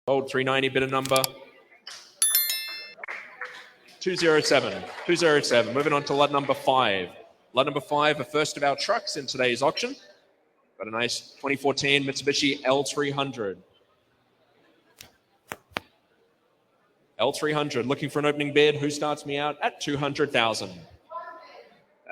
Sold 390, bid of number 207. 207. Moving on to lot number 5. Lot number 5, a first of our trucks in today's auction. Got a nice 2014 Mitsubishi L300. L300, looking for an opening bid. Who starts me out at 200,000?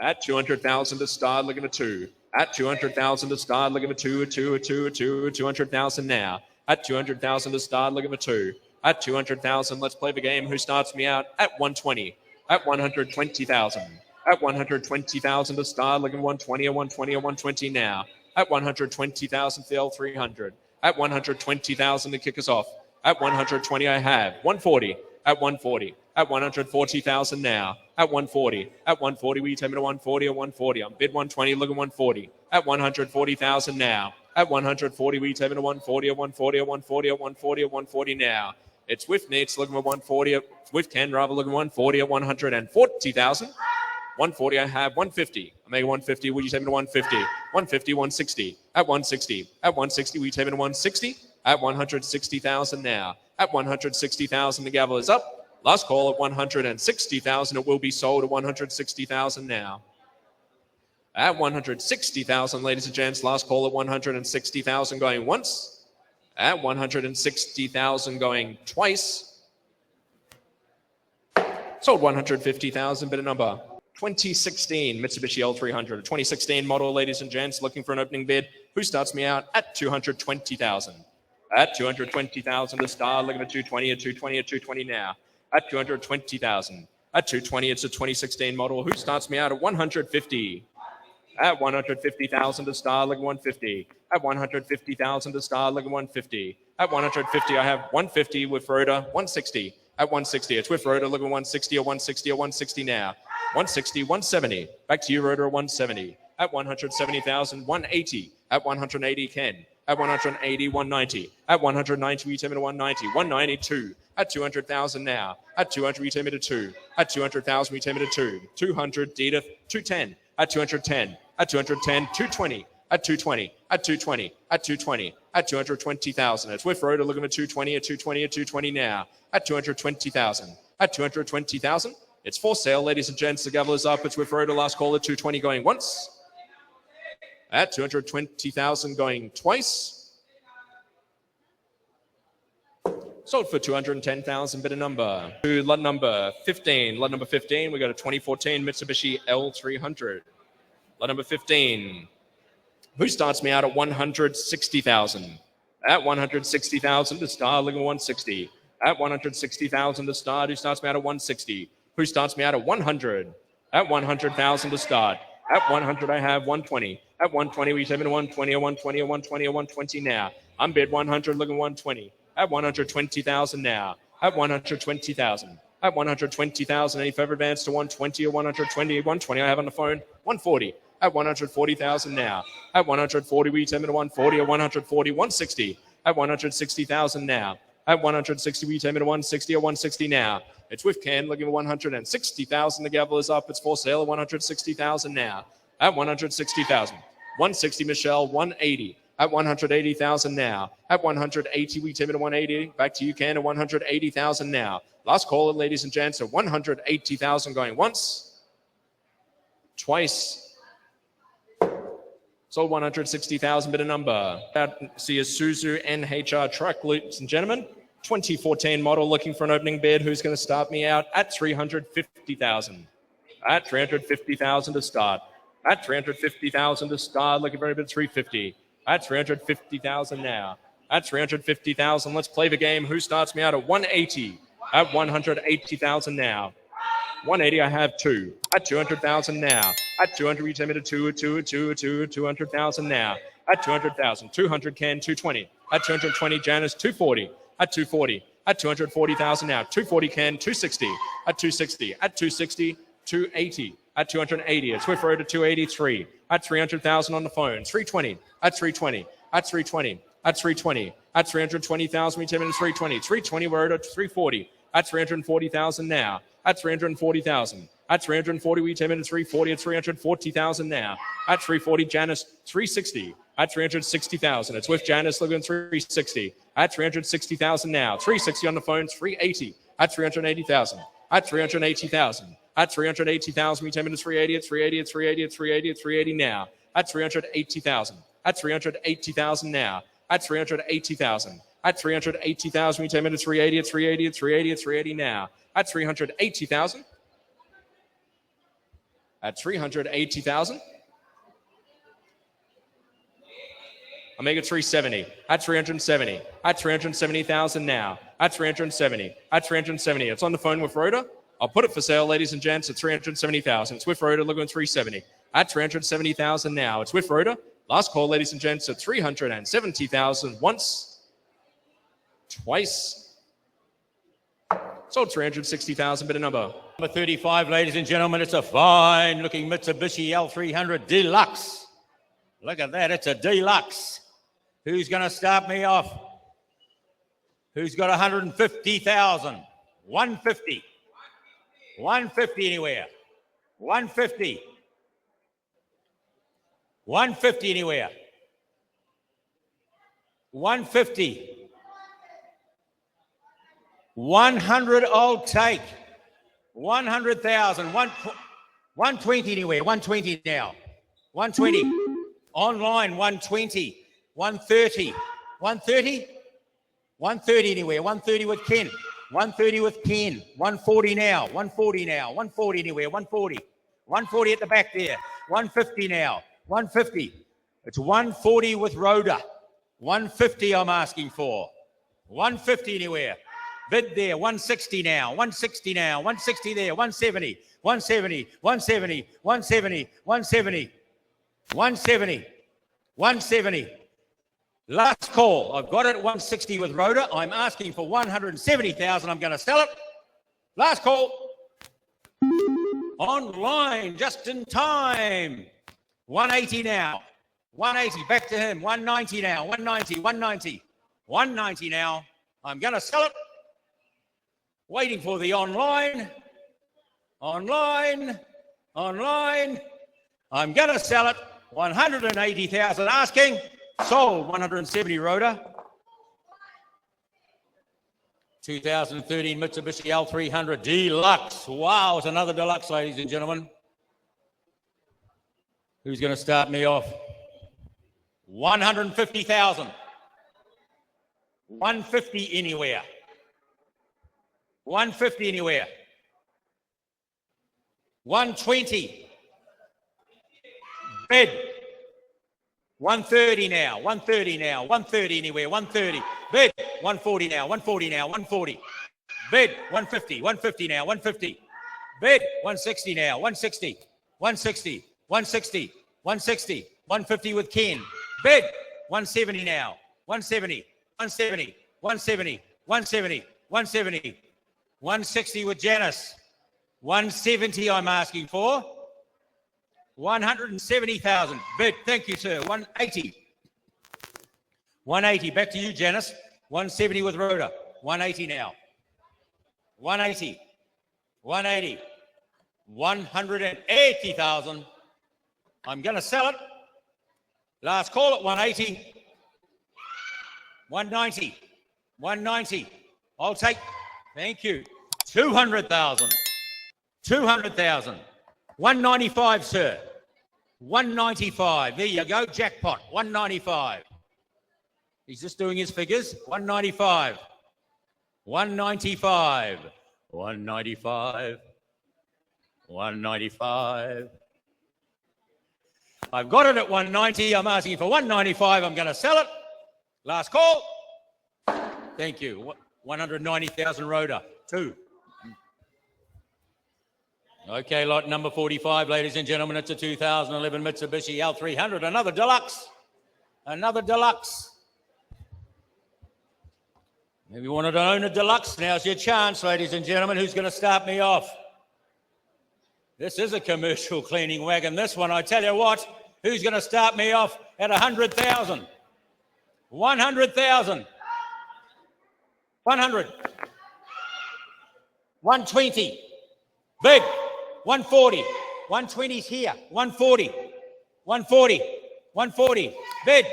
At 200,000 to start, looking at 2. At 200,000 to start, looking at 2, 200,000 now. At 200,000 to start, looking at 2. At 200,000, let's play the game. Who starts me out at 120? At 120,000. At 120,000 to start, looking at 120 or 120 or 120 now. At 120,000 for the L300. At 120,000 to kick us off. At 120 I have 140. At 140. At 140,000 now. At 140. At 140, will you take me to 140 or 140? I'm bid 120, look at 140. At 140,000 now. At 140, will you take me to 140 or 140 or 140 or 140 or 140 now? It's with Neats, looking at 140. It's with Ken, rather looking at 140 at 140,000. 140, I have 150. I make 150, will you take me to 150? 150, 160. At 160. At 160, will you take me to 160? At 160,000 now. At 160,000, the gavel is up. Last call at 160,000. It will be sold at 160,000 now. At 160,000, ladies and gents, last call at 160,000 going once. At 160,000 going twice. Sold 150,000, bid of number 2016 Mitsubishi L300, a 2016 model, ladies and gents, looking for an opening bid. Who starts me out at 220,000? At 220,000 to start, looking at 220 at 220 at 220 now. At 220,000. At 220, it's a 2016 model. Who starts me out at 150? At 150,000 to start, looking at 150. At 150,000 to start, looking at 150. At 150, I have 150 with Rhoda, 160. At 160, it's with Rhoda, looking at 160 or 160 or 160 now. 160, 170. Back to you, Rhoda, at 170. At 170,000, 180. At 180, Ken. At 180, 190. At 190, we take me to 190. 192. At 200,000 now. At 200, we take me to 2. At 200,000, we take me to 2. 200, Dita, 210. At 210. At 210, 220. At 220. At 220. At 220. At 220,000. It's with Rhoda looking at 220 at 220 at 220 now. At 220,000. At 220,000. It's for sale, ladies and gents. The gavel is up. It's with Rhoda. Last call at 220 going once. At 220,000 going twice. Sold for 210,000, bid of number. To lot number 15. Lot number 15, we got a 2014 Mitsubishi L300. Lot number 15. Who starts me out at 160,000? At 160,000 to start, looking at 160. At 160,000 to start, who starts me out at 160? Who starts me out at 100? At 100,000 to start. At 100, I have 120. At 120, we take me to 120 or 120 or 120 or 120 now. I'm bid 100, looking at 120. At 120,000 now. At 120,000. At 120,000, any further advance to 120 or 120? 120, I have on the phone. 140. At 140,000 now. At 140, we take me to 140 or 140, 160. At 160,000 now. At 160, we take me to 160 or 160 now. It's with Ken, looking at 160,000. The gavel is up. It's for sale at 160,000 now. At 160,000. 160, Michelle, 180. At 180,000 now. At 180, we take it to 180. Back to you, Ken, at 180,000 now. Last call, ladies and gents, at 180,000 going once. Twice. Sold 160,000, bid of number. See a Suzu NHR truck, ladies and gentlemen. 2014 model, looking for an opening bid. Who's going to start me out at 350,000? At 350,000 to start. At 350,000 to start, looking for a bid 350. At 350,000 now. At 350,000, let's play the game. Who starts me out at 180? At 180,000 now. 180, I have 2. At 200,000 now. At 200, you take me to 200,000 now. At 200,000, 200, Ken, 220. At 220, Janice, 240. At 240. At 240,000 now. 240, Ken, 260. At 260. At 260, 280. At 280, it's with Road to 283. At 300,000 on the phone. 320. At 320. At 320. At 320. At 320,000, we take me to 320. 320, we're at 340. At 340,000 now. At 340,000. At 340, we take me to 340. At 340,000 now. At 340, Janice, 360. at 360,000. It's with Janice looking at 360 at 360,000 now. 360 on the phone, 380 at 380,000. At 380,000. At 380,000, we 10 minutes 380 at 380 at 380 at 380 at 380 now. At 380,000. At 380,000 now. At 380,000. At 380,000, we 10 minutes 380 at 380 at 380 at 380 now. At 380,000. At 380,000. I'll make it 370. At 370. At 370,000 now. At 370. At 370. It's on the phone with Rhoda. I'll put it for sale, ladies and gents, at 370,000. It's with Rhoda, looking at 370. At 370,000 now. It's with Rhoda. Last call, ladies and gents, at 370,000. Once, twice. Sold 360,000, bit of number. Number 35, ladies and gentlemen, it's a fine-looking Mitsubishi L300 Deluxe. Look at that, it's a Deluxe. Who's going to start me off? Who's got 150,000? 150. 150 anywhere. 150. 150 anywhere. 150. 100 I'll take. 100,000. 120 anywhere. 120 now. 120. Online, 120. 130. 130. 130 anywhere. 130 with Ken. 130 with Ken. 140 now. 140 now. 140 anywhere. 140. 140 at the back there. 150 now. 150. It's 140 with Rhoda. 150 I'm asking for. 150 anywhere. Bid there. 160 now. 160 now. 160 there. 170. 170. 170. 170. 170. 170. 170. Last call. I've got it at 160 with Rhoda. I'm asking for 170,000. I'm going to sell it. Last call. Online, just in time. 180 now. 180. Back to him. 190 now. 190. 190. 190 now. I'm going to sell it. Waiting for the online. Online. Online. I'm going to sell it. 180,000 asking. Sold. 170 Rhoda. 2013 Mitsubishi L300 Deluxe. Wow, it's another Deluxe, ladies and gentlemen. Who's going to start me off? 150,000. 150 anywhere. 150 anywhere. 120. Bid. 130 now. 130 now. 130 anywhere. 130. Bid. 140 now. 140 now. 140. Bid. 150. 150 now. 150. Bid. 160 now. 160. 160. 160. 160. 150 with Ken. Bid. 170 now. 170. 170. 170. 170. 170. 160 with Janice. 170 I'm asking for. 170,000. Bid. Thank you, sir. 180. 180. Back to you, Janice. 170 with Rhoda. 180 now. 180. 180. 180,000. I'm going to sell it. Last call at 180. 190. 190. I'll take. Thank you. 200,000. 200,000. 195, sir. 195. There you go. Jackpot. 195. He's just doing his figures. 195. 195. 195. 195. I've got it at 190. I'm asking for 195. I'm going to sell it. Last call. Thank you. 190,000 Rhoda. 2. Okay, lot number 45, ladies and gentlemen. It's a 2011 Mitsubishi L300. Another Deluxe. Another Deluxe. If you wanted to own a Deluxe, now's your chance, ladies and gentlemen. Who's going to start me off? This is a commercial cleaning wagon. This one, I tell you what, who's going to start me off at 100,000? 100,000. 100. 120. Big. 140. 120's here. 140. 140. 140. Bid.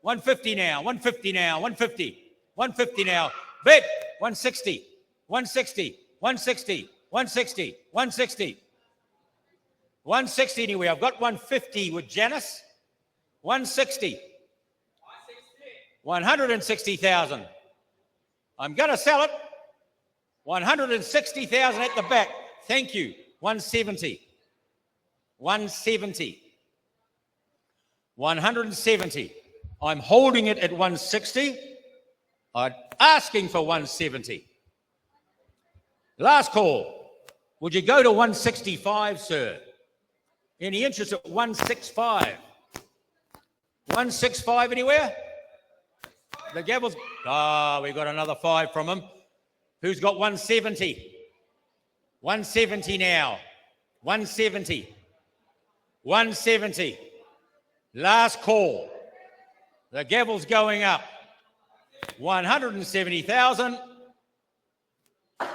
150 now. 150 now. 150. 150 now. Bid. 160. 160. 160. 160. 160. 160 anyway. I've got 150 with Janice. 160. 160,000. I'm going to sell it. 160,000 at the back. Thank you. 170. 170. 170. I'm holding it at 160. I'm asking for 170. Last call. Would you go to 165, sir? Any interest at 165? 165 anywhere? The gavel's... we got another 5 from him. Who's got 170? 170 now. 170. 170. Last call. The gavel's going up. 170,000.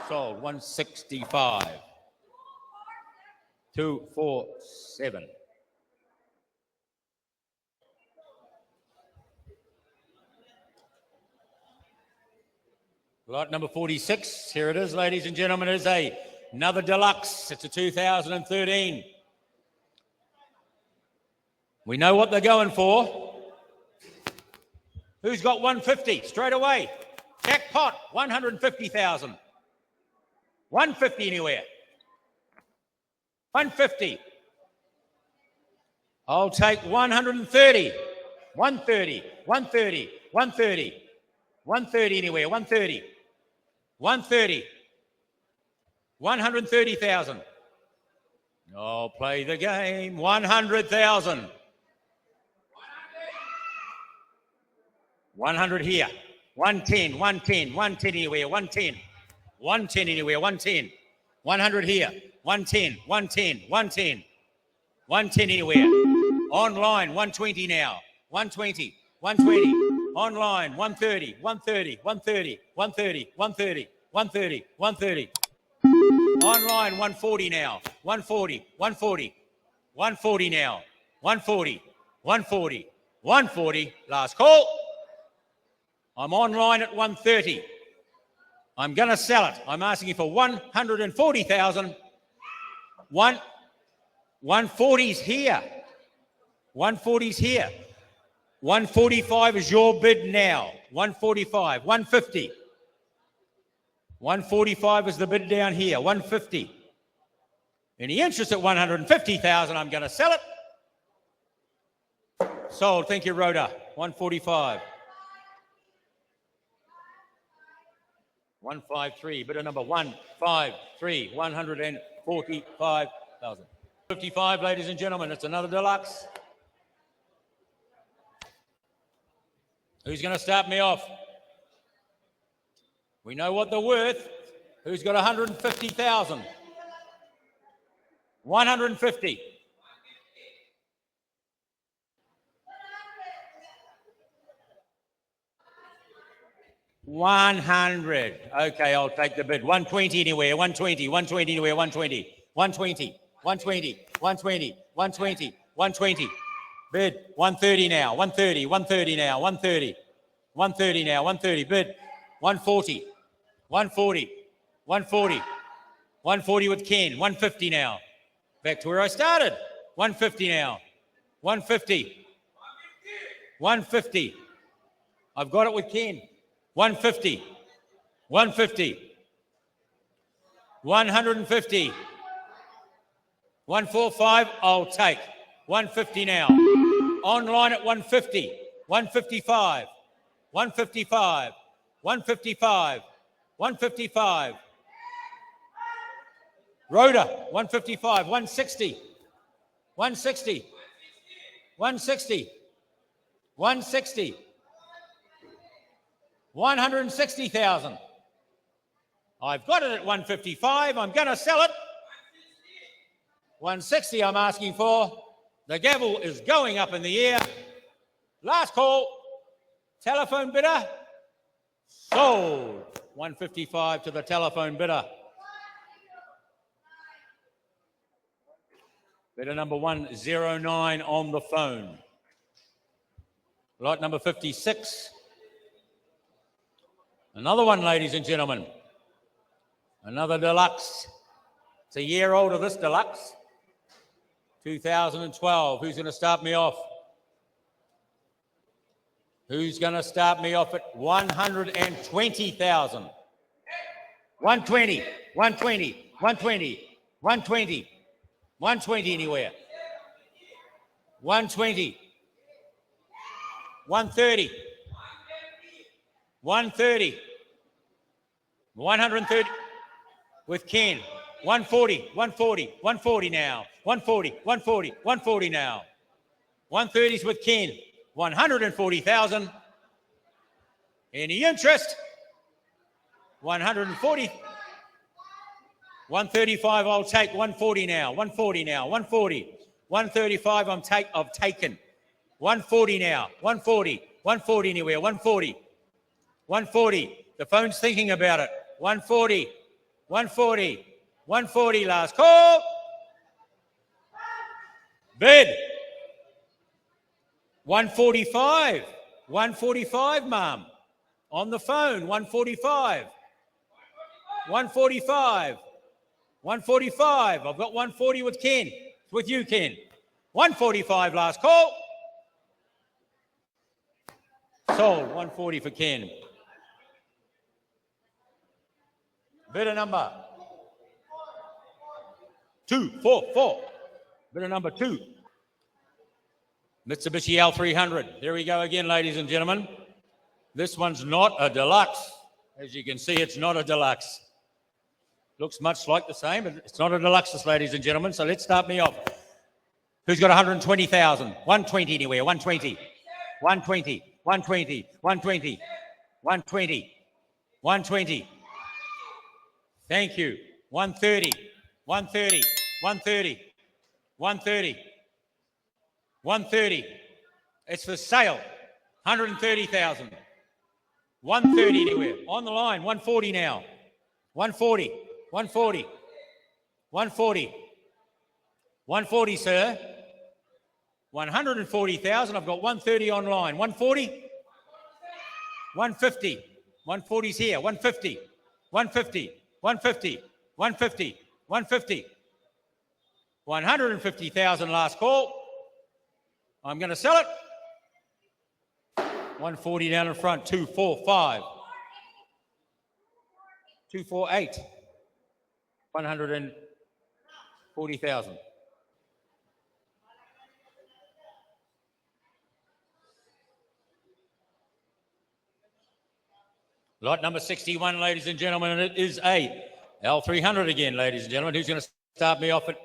Sold. 165. 247. Lot number 46. Here it is, ladies and gentlemen. It is another deluxe. It's a 2013. We know what they're going for. Who's got 150? Straight away. Jackpot. 150,000. 150 anywhere. 150. I'll take 130. 130. 130. 130. 130 anywhere. 130. 130. 130,000. I'll play the game. 100,000. 100 here. 110. 110. 110 anywhere. 110. 110 anywhere. 110. 100 here. 110. 110. 110. 110 anywhere. Online. 120 now. 120. 120. Online. 130. 130. 130. 130. 130. 130. 130. Online. 140 now. 140. 140. 140 now. 140. 140. 140. Last call. I'm online at 130. I'm going to sell it. I'm asking you for 140,000. 140's here. 140's here. 145 is your bid now. 145. 150. 145 is the bid down here. 150. Any interest at 150,000, I'm going to sell it. Sold. Thank you, Rhoda. 145. 153. Bidder number 153. 145,000. 55, ladies and gentlemen. It's another deluxe. Who's going to start me off? We know what they're worth. Who's got 150,000? 150. 100. Okay, I'll take the bid. 120 anywhere. 120. 120 anywhere. 120. 120. 120. 120. 120. 120. Bid. 130 now. 130. 130 now. 130. 130 now. 130. Bid. 140. 140. 140. 140 with Ken. 150 now. Back to where I started. 150 now. 150. 150. I've got it with Ken. 150. 150. 150. 145. I'll take. 150 now. Online at 150. 155. 155. 155. 155. Rhoda, 155. 160. 160. 160. 160. 160,000. I've got it at 155. I'm going to sell it. 160 I'm asking for. The gavel is going up in the air. Last call. Telephone bidder. Sold. 155 to the telephone bidder. Bidder number 109 on the phone. Lot number 56. Another one, ladies and gentlemen. Another deluxe. It's a year older, this deluxe. 2012. Who's going to start me off? Who's going to start me off at 120,000? 120, 120, 120, 120, 120 anywhere. 120, 130, 130, 130 with Ken. 140, 140, 140 now. 140, 140, 140 now. 130s with Ken. 140,000. Any interest? 140. 135, I'll take. 140 now. 140 now. 140. 135, I've taken. 140 now. 140. 140 anywhere. 140. 140. The phone's thinking about it. 140. 140. 140 last call. Bid. 145. 145, Mum. On the phone. 145. 145. 145. I've got 140 with Ken. It's with you, Ken. 145 last call. Sold. 140 for Ken. Bidder number 244. Bidder number 2. Mitsubishi L300. There we go again, ladies and gentlemen. This one's not a deluxe. As you can see, it's not a deluxe. Looks much like the same, but it's not a deluxe, ladies and gentlemen. So let's start me off. Who's got 120,000? 120 anywhere. 120. 120. 120. 120. 120. 120. Thank you. 130. 130. 130. 130. 130. It's for sale. 130,000. 130 anywhere. On the line. 140 now. 140. 140. 140. 140, sir. 140,000. I've got 130 online. 140. 150. 140's here. 150. 150. 150. 150. 150. 150,000 last call. I'm going to sell it. 140 down in front. 245. 248. 140,000. Lot number 61, ladies and gentlemen, and it is a L300 again, ladies and gentlemen. Who's going to start me off at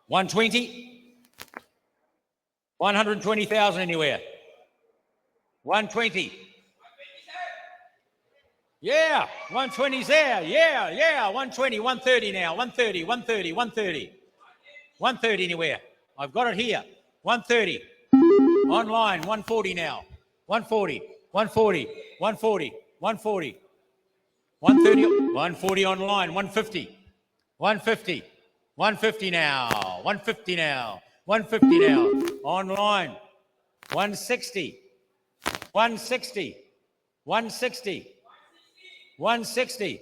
120? 120,000 anywhere. 120. Yeah, 120's there. Yeah. 120, 130 now. 130, 130, 130. 130 anywhere. I've got it here. 130. Online, 140 now. 140, 140, 140, 140. 130, 140 online, 150. 150. 150 now. 150 now. 150 now. Online. 160. 160. 160. 160.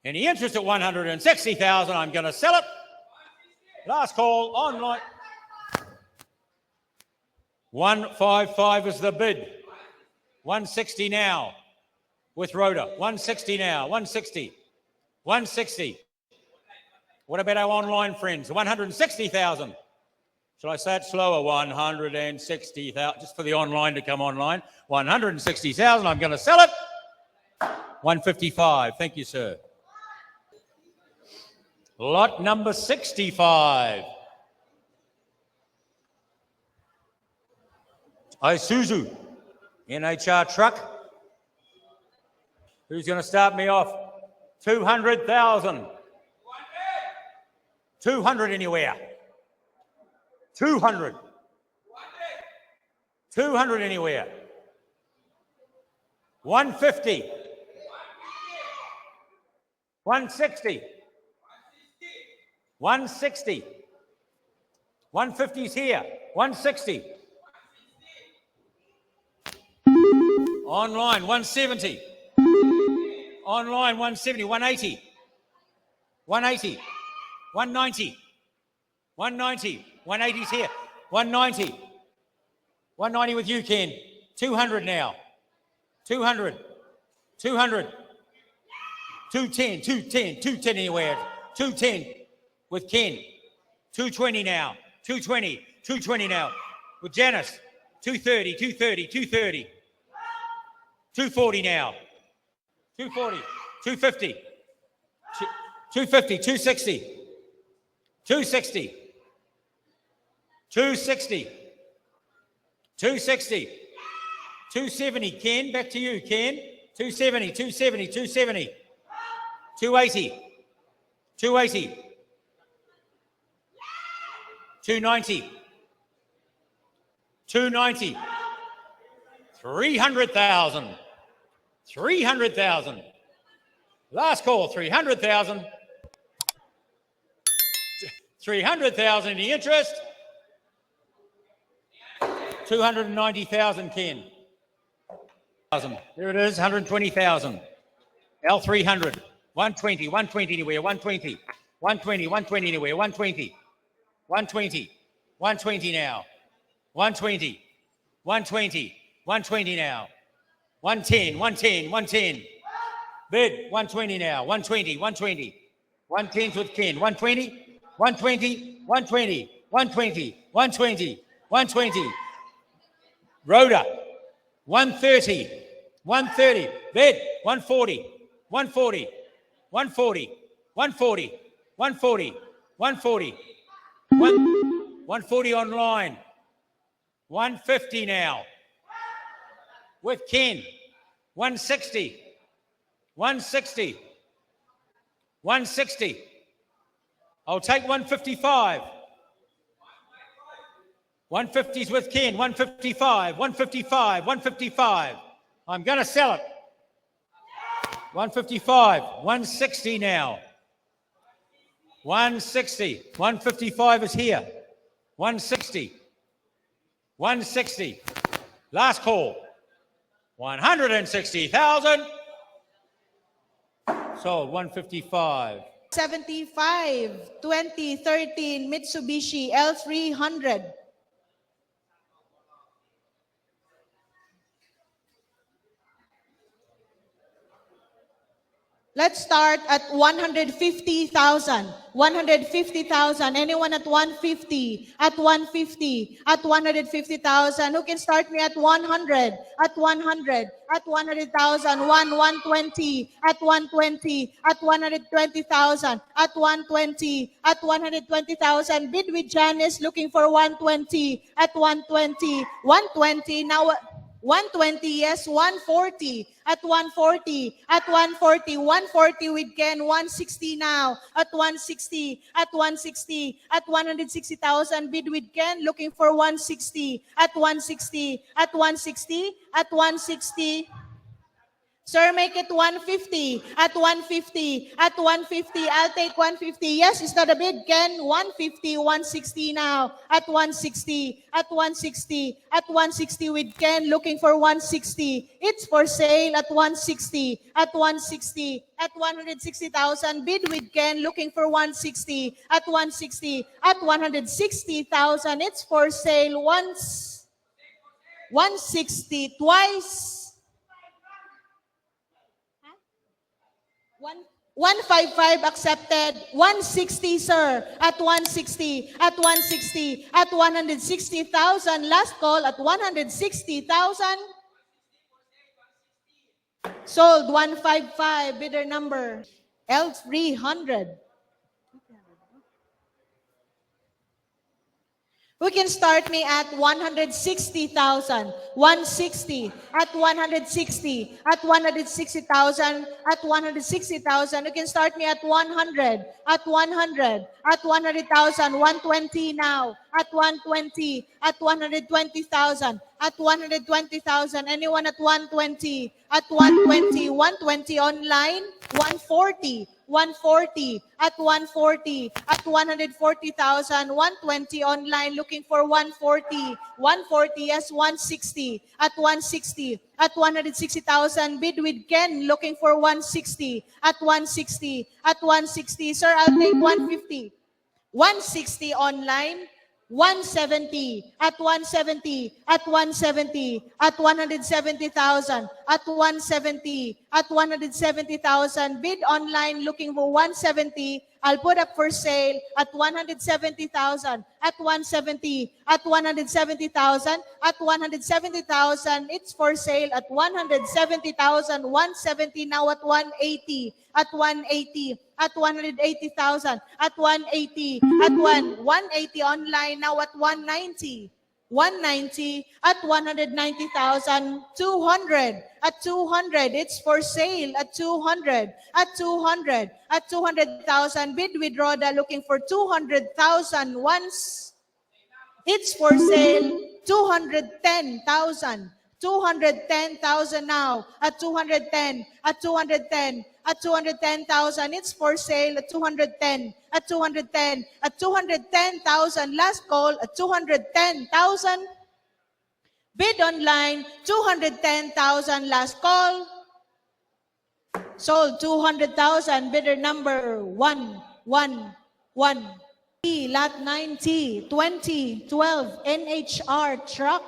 Any interest at 160,000? I'm going to sell it. Last call online. 155 is the bid. 160 now with Rhoda. 160 now. 160. 160. What about our online friends? 160,000. Shall I say it slower? 160,000. Just for the online to come online. 160,000. I'm going to sell it. 155. Thank you, sir. Lot number 65. Isuzu NHR truck. Who's going to start me off? 200,000. 200 anywhere. 200. 200 anywhere. 150. 160. 160. 150's here. 160. Online, 170. Online, 170. 180. 180. 190. 190. 180's here. 190. 190 with you, Ken. 200 now. 200. 200. 210. 210. 210 anywhere. 210 with Ken. 220 now. 220. 220 now with Janice. 230. 230. 230. 240 now. 240. 250. 250. 260. 260. 260. 260. 270. Ken, back to you, Ken. 270. 270. 270. 280. 280. 290. 290. 300,000. 300,000. Last call, 300,000. 300,000 in the interest. 290,000, Ken. There it is, 120,000. L300. 120, 120 anywhere, 120. 120, 120 anywhere, 120. 120. 120 now. 120. 120. 120 now. 110, 110, 110. Bid, 120 now. 120, 120. 110's with Ken. 120, 120, 120, 120, 120, 120. Rhoda, 130, 130. Bid, 140, 140, 140, 140, 140, 140. 140 online. 150 now. With Ken. 160. 160. 160. I'll take 155. 150's with Ken. 155. 155. 155. I'm going to sell it. 155. 160 now. 160. 155 is here. 160. 160. Last call. 160,000. Sold. 155. 75, 2013 Mitsubishi L300. Let's start at 150,000. 150,000. Anyone at 150? At 150? At 150,000? Who can start me at 100? At 100? At 100,000? 120? At 120? At 120,000? At 120? At 120,000? Bid with Janice looking for 120. At 120? 120 now. 120, yes, 140, at 140, at 140, 140 with Ken, 160 now, at 160, at 160, at 160,000, bid with Ken, looking for 160, at 160, at 160, at 160. Sir, make it 150, at 150, at 150, I'll take 150. Yes, is that a bid, Ken? 150, 160 now, at 160, at 160, at 160 with Ken, looking for 160. It's for sale at 160, at 160, at 160,000, bid with Ken, looking for 160, at 160, at 160,000. It's for sale once, 160 twice. 155 accepted. 160, sir. At 160. At 160. At 160,000. Last call at 160,000. Sold. 155. Bidder number L300. Who can start me at 160,000, 160, at 160, at 160,000, at 160,000. You can start me at 100, at 100, at 100,000, 120 now, at 120, at 120,000, at 120,000. Anyone at 120, at 120, 120 online, 140, 140, at 140, at 140,000, 120 online looking for 140, 140, yes, 160, at 160, at 160,000, bid with Ken looking for 160, at 160, at 160, sir, I'll take 150, 160 online, 170, at 170, at 170, at 170,000, at 170, at 170,000, bid online looking for 170, I'll put up for sale at 170,000, at 170, at 170,000, at 170,000, it's for sale at 170,000, 170 now at 180, at 180, at 180,000, at 180, at 180 online now at 190, 190, at 190,000, 200, at 200, it's for sale at 200, at 200, at 200,000, bid with Rhoda looking for 200,000 once, it's for sale 210,000, 210,000 now at 210, at 210, at 210,000, it's for sale at 210, at 210, at 210,000, last call at 210,000, bid online 210,000, last call, sold 200,000, bidder number 111, lot 90, 2012 NHR truck.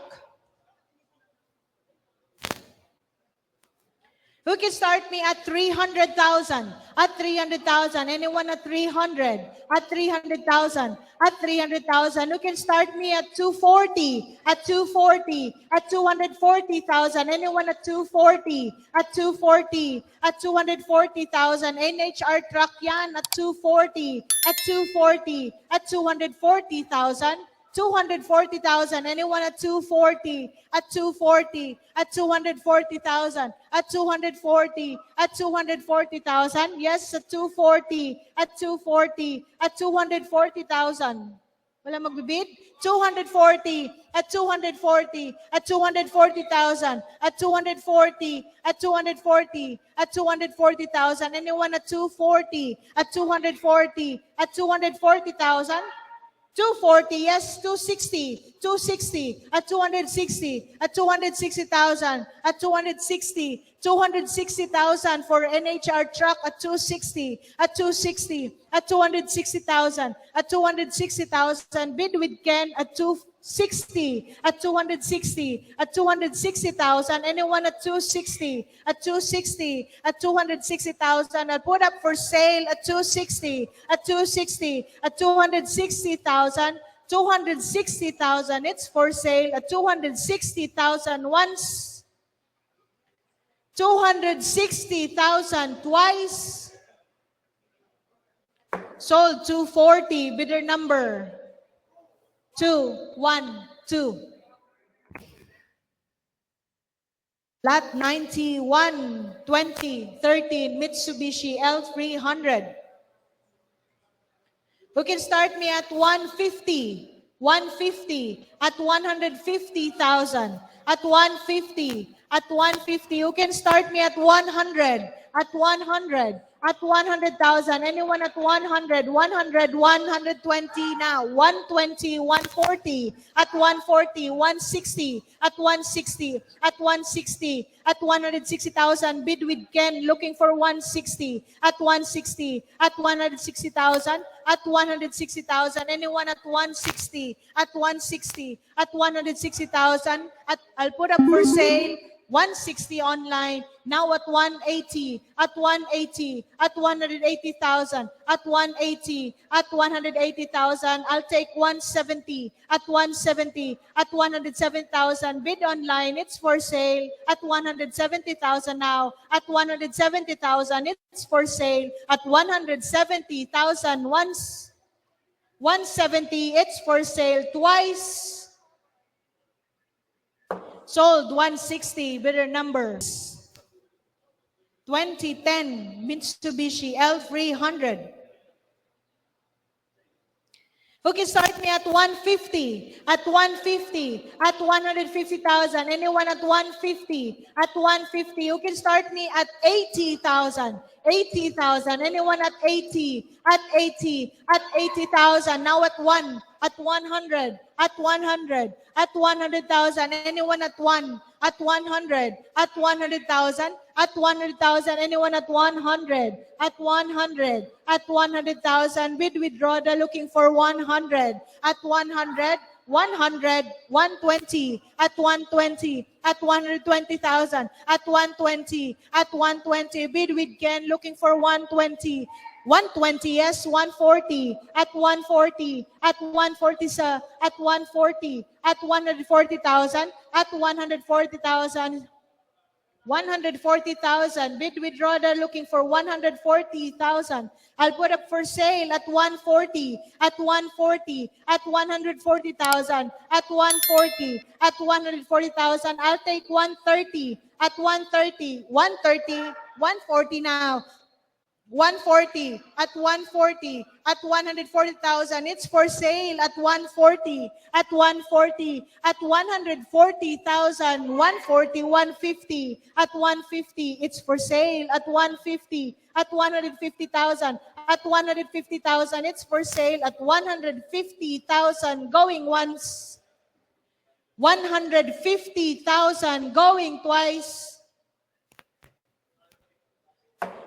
Who can start me at 300,000? At 300,000. Anyone at 300? At 300,000. At 300,000. Who can start me at 240? At 240. At 240,000. Anyone at 240? At 240. At 240,000. NHR truck yan at 240. At 240. At 240,000. 240,000. Anyone at 240? At 240. At 240,000. At 240. At 240,000. Yes, at 240. At 240. At 240,000. Wala magbibid? 240. At 240. At 240,000. At 240. At 240. At 240,000. Anyone at 240? At 240. At 240,000. 240, yes, 260, 260, at 260, at 260,000, at 260, 260,000 for NHR truck at 260, at 260, at 260,000, at 260,000, bid with Ken at 260, at 260, at 260,000, anyone at 260, at 260, at 260,000, I'll put up for sale at 260, at 260, at 260,000, 260,000, it's for sale at 260,000 once, 260,000 twice, sold 240, bidder number 212. Lot 91, 2013 Mitsubishi L300. Who can start me at 150? 150 at 150,000. At 150. At 150. Who can start me at 100? At 100. At 100,000. Anyone at 100? 100, 120 now. 120, 140. At 140, 160. At 160. At 160. At 160,000. Bid with Ken looking for 160. At 160. At 160,000. At 160,000. Anyone at 160? At 160. At 160,000. I'll put up for sale 160 online, now at 180, at 180, at 180,000, at 180, at 180,000, I'll take 170, at 170, at 107,000, bid online, it's for sale, at 170,000 now, at 170,000, it's for sale, at 170,000 once, 170, it's for sale twice, sold 160, bidder number 2010 Mitsubishi L300. Who can start me at 150? At 150? At 150,000? Anyone at 150? At 150? Who can start me at 80,000? 80,000? Anyone at 80? At 80? At 80,000? Now at 1? At 100? At 100? At 100,000? Anyone at 1? At 100? At 100,000? At 100,000? Anyone at 100? At 100? At 100,000? Bid withdraw looking for 100. At 100? 100, 120, at 120, at 120,000, at 120, at 120, bid with Ken looking for 120, 120, yes, 140, at 140, at 140, sir, at 140, at 140,000, at 140,000, 140,000, bid withdraw looking for 140,000. I'll put up for sale at 140, at 140, at 140,000, at 140, at 140,000. I'll take 130, at 130, 130, 140 now. 140, at 140, at 140,000. It's for sale at 140, at 140, at 140,000, 140, 150, at 150. It's for sale at 150, at 150,000, at 150,000. It's for sale at 150,000. Going once, 150,000. Going twice.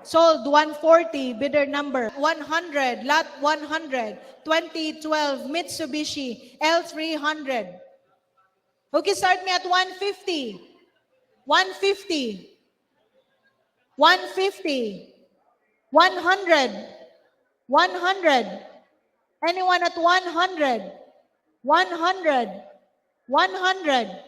Sold 140, bidder number 100, lot 100, 2012 Mitsubishi L300. Who can start me at 150? 150, 150, 100, 100. Anyone at 100? 100, 100,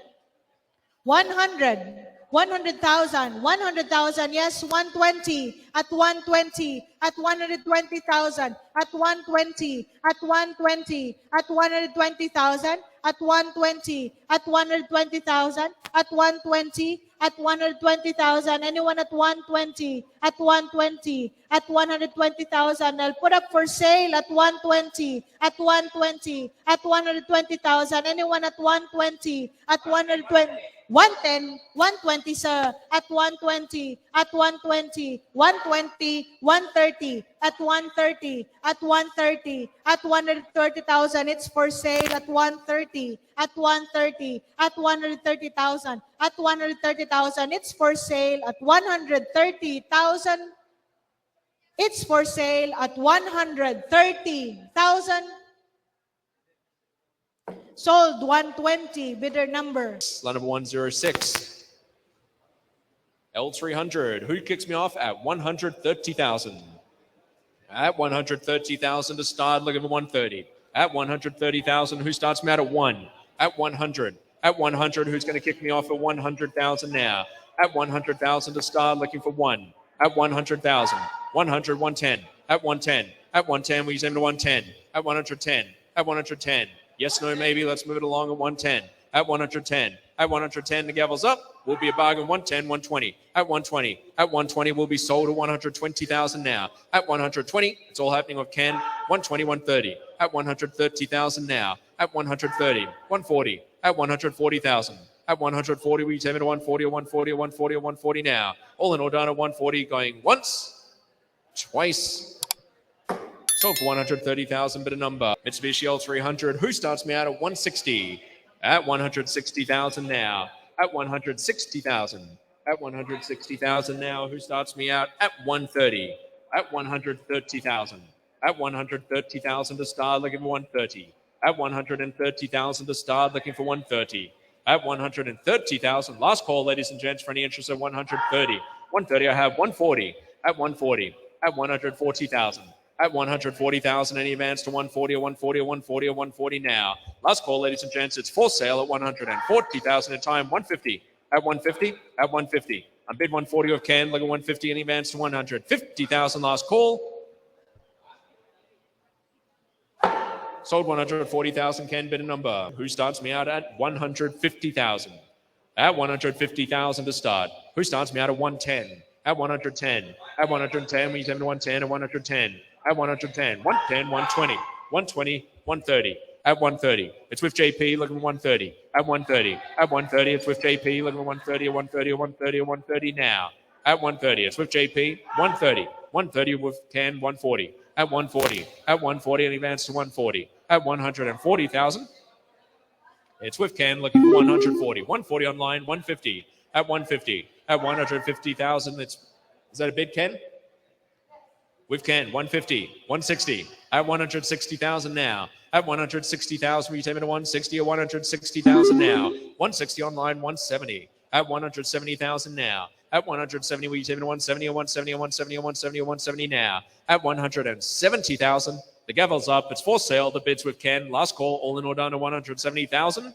100. 100,000, 100,000, yes, 120, at 120, at 120,000, at 120, at 120, at 120,000, at 120, at 120,000, at 120, at 120,000. Anyone at 120, at 120, at 120,000. I'll put up for sale at 120, at 120, at 120,000. Anyone at 120, at 120. 110, 120, sir, at 120, at 120, 120, 130, at 130, at 130, at 130,000. It's for sale at 130, at 130, at 130,000, at 130,000. It's for sale at 130,000. It's for sale at 130,000. Sold 120, bidder number. Lot number 106. L300. Who kicks me off at 130,000? At 130,000 to start, looking for 130. At 130,000, who starts me out at 1? At 100. At 100, who's going to kick me off at 100,000 now? At 100,000 to start, looking for 1. At 100,000. 100, 110. At 110. At 110, we use him to 110. At 110. At 110. Yes, no, maybe. Let's move it along at 110. At 110. At 110, the gavel's up. Will be a bargain 110, 120. At 120. At 120, will be sold at 120,000 now. At 120, it's all happening with Ken. 120, 130. At 130,000 now. At 130. 140. At 140,000. At 140, we take it to 140 or 140 or 140 or 140 now. All in all done at 140, going once, twice. Sold for 130,000, bit of number. Mitsubishi L300. Who starts me out at 160? At 160,000 now. At 160,000. At 160,000 now. Who starts me out at 130? At 130,000. At 130,000 to start, looking for 130. At 130,000 to start, looking for 130. At 130,000. Last call, ladies and gents, for any interest at 130. 130, I have 140. At 140. At 140,000. At 140,000, any advance to 140 or 140 or 140 or 140 now. Last call, ladies and gents, it's for sale at 140,000 at time 150. At 150, at 150. I'm bid 140 of Ken, look at 150, any advance to 150,000, last call. Sold 140,000, Ken, bid a number. Who starts me out at 150,000? At 150,000 to start. Who starts me out at 110? At 110. At 110, we use them to 110 at 110. At 110, 110, 120, 120, 130. At 130. It's with JP, looking at 130. At 130. At 130, it's with JP, looking at 130, 130, 130, 130 now. At 130, it's with JP, 130. 130 with Ken, 140. At 140. At 140, and advance to 140. At 140,000. It's with Ken, looking for 140. 140 online, 150. At 150. At 150,000, is that a bid, Ken? With Ken, 150. 160. At 160,000 now. At 160,000, we take it to 160 or 160,000 now. 160 online, 170. At 170,000 now. At 170, we take it to 170 or 170 or 170 or 170 or 170 now. At 170,000, the gavel's up. It's for sale. The bid's with Ken. Last call, all in or done to 170,000.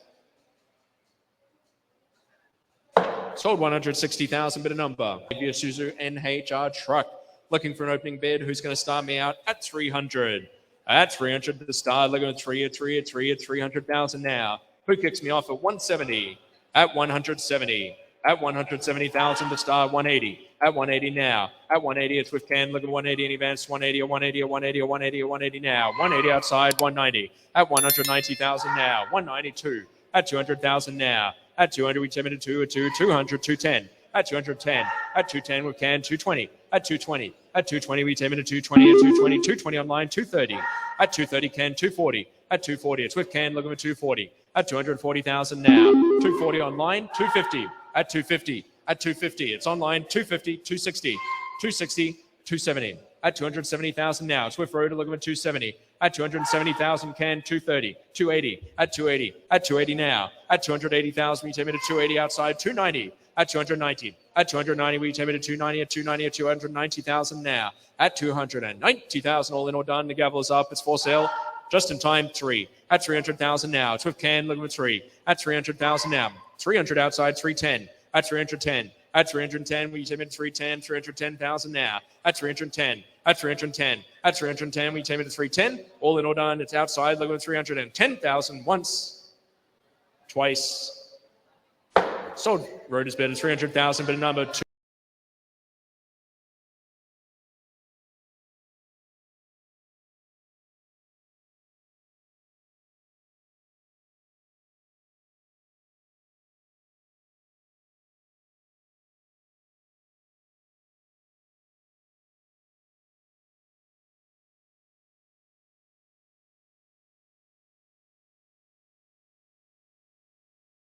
Sold 160,000, bid a number. Maybe a Suzu NHR truck. Looking for an opening bid. Who's going to start me out at 300? At 300 to the start. Looking at 300,000 now. Who kicks me off at 170? At 170. At 170,000 to start. 180. At 180 now. At 180, it's with Ken. Look at 180 in advance. 180 or 180 or 180 or 180 or 180 now. 180 outside. 190. At 190,000 now. 192. At 200,000 now. At 200, we take it to 200, 210. At 210. At 210 with Ken. 220. At 220. At 220, we take it to 220. At 220. 220 online. 230. At 230, Ken. 240. At 240, it's with Ken. Looking at 240. At 240,000 now. 240 online. 250. At 250. At 250, it's online. 250. 260. 260. 270. At 270,000 now. Swift Road looking at 270. At 270,000, Ken. 230. 280. At 280. At 280 now. At 280,000, we take it to 280 outside. 290. At 290. At 290, we take it to 290. At 290, at 290,000 now. At 290,000, all in or done. The gavel is up. It's for sale. Just in time, 3. At 300,000 now. It's with Ken. Looking at 3. At 300,000 now. 300 outside. 310. At 310. At 310, we take it to 310. 310,000 now. At 310. At 310. At 310, we take it to 310. All in or done. It's outside. Looking at 310,000 once. Twice. Sold. Road is bid at 300,000, bid number 2.